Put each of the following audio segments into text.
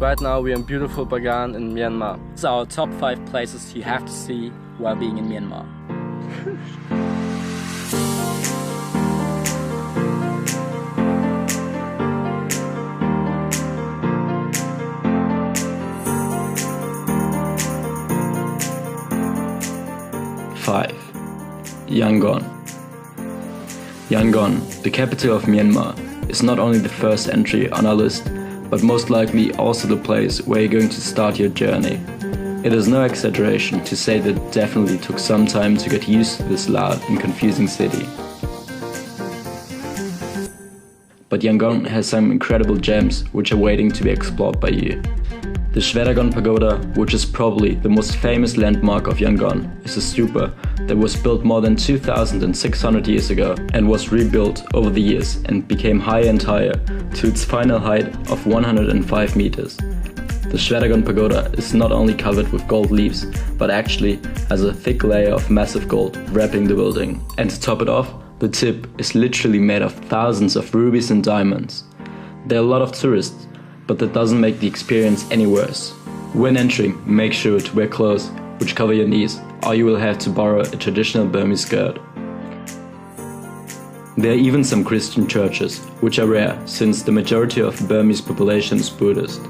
Right now we're in beautiful Bagan in Myanmar. It's our top 5 places you have to see while being in Myanmar. Five. Yangon. Yangon, the capital of Myanmar, is not only the first entry on our list, but most likely also the place where you're going to start your journey. It is no exaggeration to say that it definitely took some time to get used to this loud and confusing city. But Yangon has some incredible gems which are waiting to be explored by you. The Shwedagon Pagoda, which is probably the most famous landmark of Yangon, is a stupa that was built more than 2,600 years ago and was rebuilt over the years and became higher and higher to its final height of 105 meters. The Shwedagon Pagoda is not only covered with gold leaves, but actually has a thick layer of massive gold wrapping the building. And to top it off, the tip is literally made of thousands of rubies and diamonds. There are a lot of tourists, but that doesn't make the experience any worse. When entering, make sure to wear clothes which cover your knees, or you will have to borrow a traditional Burmese skirt. There are even some Christian churches, which are rare since the majority of the Burmese population is Buddhist.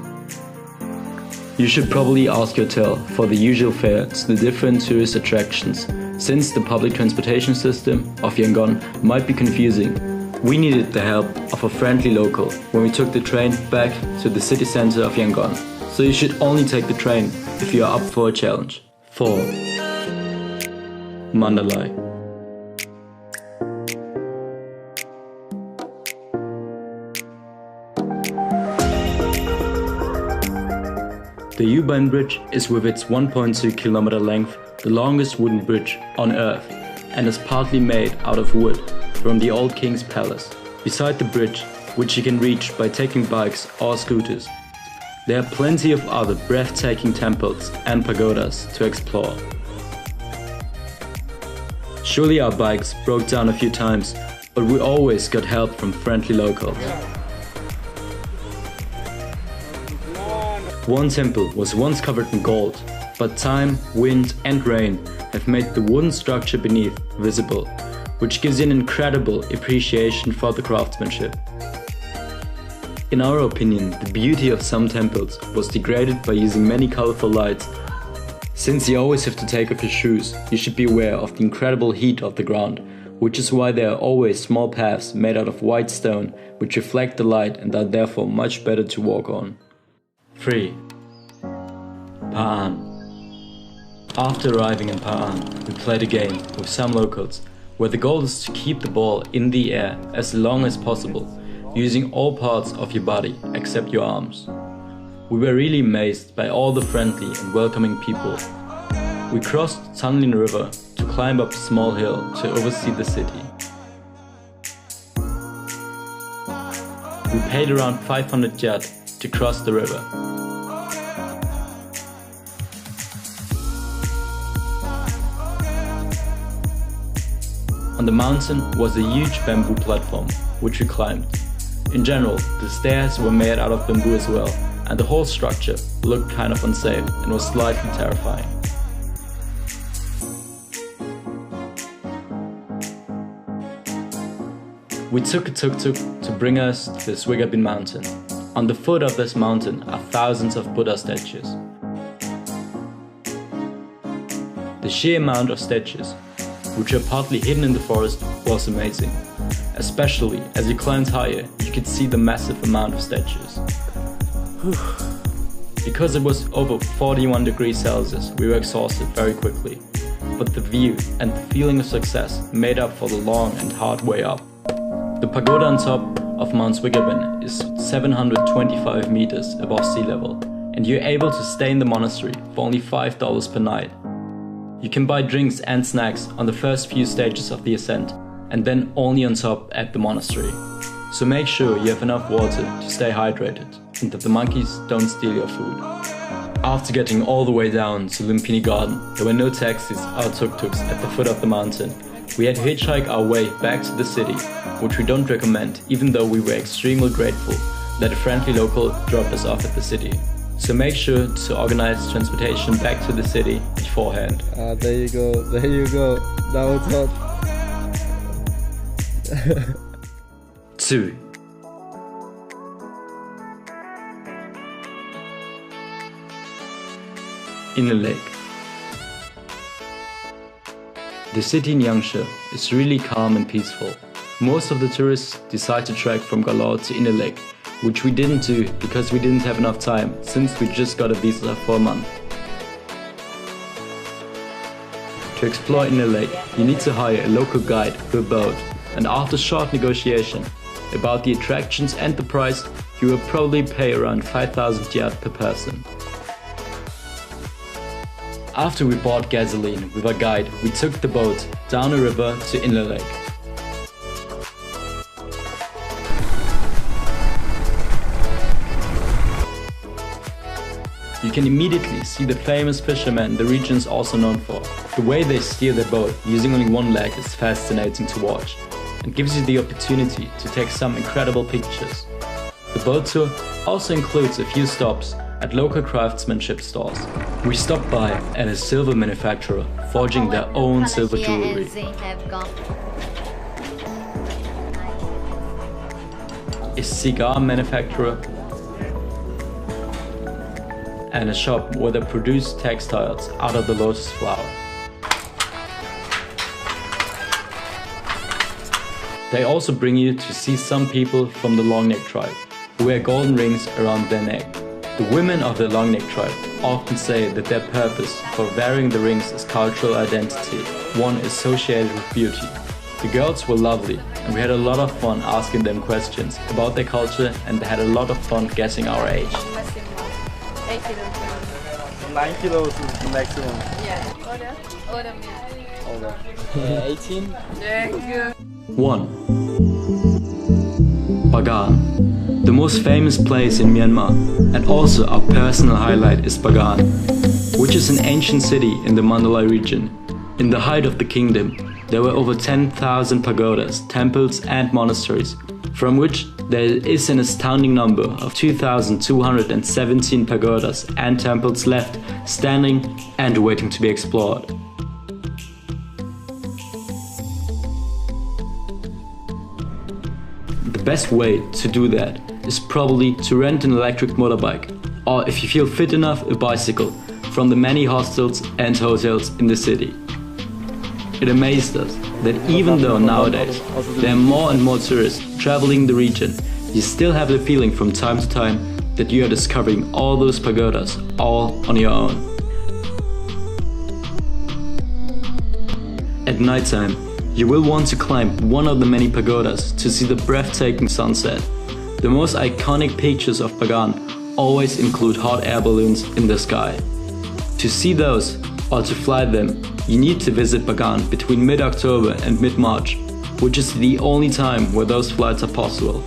You should probably ask your hotel for the usual fare to the different tourist attractions, since the public transportation system of Yangon might be confusing. We needed the help of a friendly local when we took the train back to the city center of Yangon, so you should only take the train if you are up for a challenge. 4. Mandalay. The U-Bahn Bridge is, with its 1.2 kilometer length, the longest wooden bridge on Earth and is partly made out of wood from the old King's Palace. Beside the bridge, which you can reach by taking bikes or scooters, there are plenty of other breathtaking temples and pagodas to explore. Surely our bikes broke down a few times, but we always got help from friendly locals. One temple was once covered in gold, but time, wind and rain have made the wooden structure beneath visible, which gives you an incredible appreciation for the craftsmanship. In our opinion, the beauty of some temples was degraded by using many colorful lights. Since you always have to take off your shoes, you should be aware of the incredible heat of the ground, which is why there are always small paths made out of white stone which reflect the light and are therefore much better to walk on. 3. Pa'an. After arriving in Pa'an, we played a game with some locals where the goal is to keep the ball in the air as long as possible, using all parts of your body except your arms. We were really amazed by all the friendly and welcoming people. We crossed Tanlin River to climb up a small hill to oversee the city. We paid around 500 kyat to cross the river. On the mountain was a huge bamboo platform, which we climbed. In general, the stairs were made out of bamboo as well, and the whole structure looked kind of unsafe and was slightly terrifying. We took a tuk-tuk to bring us to the Swigabin mountain. On the foot of this mountain are thousands of Buddha statues. The sheer amount of statues, which are partly hidden in the forest, was amazing. Especially as you climbed higher, you could see the massive amount of statues. Because it was over 41 degrees Celsius, we were exhausted very quickly. But the view and the feeling of success made up for the long and hard way up. The pagoda on top of Mount Swigabin is 725 meters above sea level, and you're able to stay in the monastery for only $5 per night. You can buy drinks and snacks on the first few stages of the ascent, and then only on top at the monastery. So make sure you have enough water to stay hydrated, and that the monkeys don't steal your food. After getting all the way down to Lumpini Garden, there were no taxis or tuk-tuks at the foot of the mountain. We had to hitchhike our way back to the city, which we don't recommend, even though we were extremely grateful that a friendly local dropped us off at the city. So make sure to organize transportation back to the city beforehand. There you go, there you go. Now it's hot. 2. Inner Lake. The city in Yangsha is really calm and peaceful. Most of the tourists decide to trek from Galore to Inner Lake, which we didn't do because we didn't have enough time since we just got a visa for a month. To explore Inner Lake, you need to hire a local guide with a boat, and after short negotiation about the attractions and the price, you will probably pay around 5,000 kyat per person. After we bought gasoline with our guide, we took the boat down a river to Inner Lake. You can immediately see the famous fishermen the region is also known for. The way they steer their boat using only one leg is fascinating to watch and gives you the opportunity to take some incredible pictures. The boat tour also includes a few stops at local craftsmanship stores. We stopped by at a silver manufacturer forging their own silver jewelry. A cigar manufacturer and a shop where they produce textiles out of the lotus flower. They also bring you to see some people from the Long-neck tribe who wear golden rings around their neck. The women of the Long-neck tribe often say that their purpose for wearing the rings is cultural identity, one associated with beauty. The girls were lovely and we had a lot of fun asking them questions about their culture, and they had a lot of fun guessing our age. 9 kilos is the maximum. Yeah, older. 18? Yeah, good. 1. Bagan. The most famous place in Myanmar, and also our personal highlight, is Bagan, which is an ancient city in the Mandalay region. In the height of the kingdom, there were over 10,000 pagodas, temples and monasteries, from which there is an astounding number of 2,217 pagodas and temples left, standing and waiting to be explored. The best way to do that is probably to rent an electric motorbike, or if you feel fit enough, a bicycle, from the many hostels and hotels in the city. It amazed us that even though nowadays there are more and more tourists traveling the region, you still have the feeling from time to time that you are discovering all those pagodas all on your own. At nighttime, you will want to climb one of the many pagodas to see the breathtaking sunset. The most iconic pictures of Bagan always include hot air balloons in the sky. To see those, or to fly them, you need to visit Bagan between mid-October and mid-March, which is the only time where those flights are possible.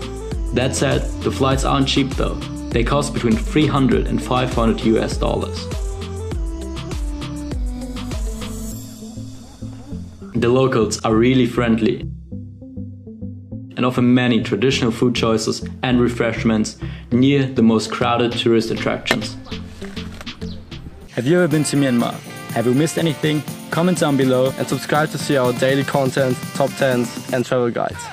That said, the flights aren't cheap though. They cost between $300 and $500 US. The locals are really friendly and offer many traditional food choices and refreshments near the most crowded tourist attractions. Have you ever been to Myanmar? Have you missed anything? Comment down below and subscribe to see our daily content, top 10s and travel guides.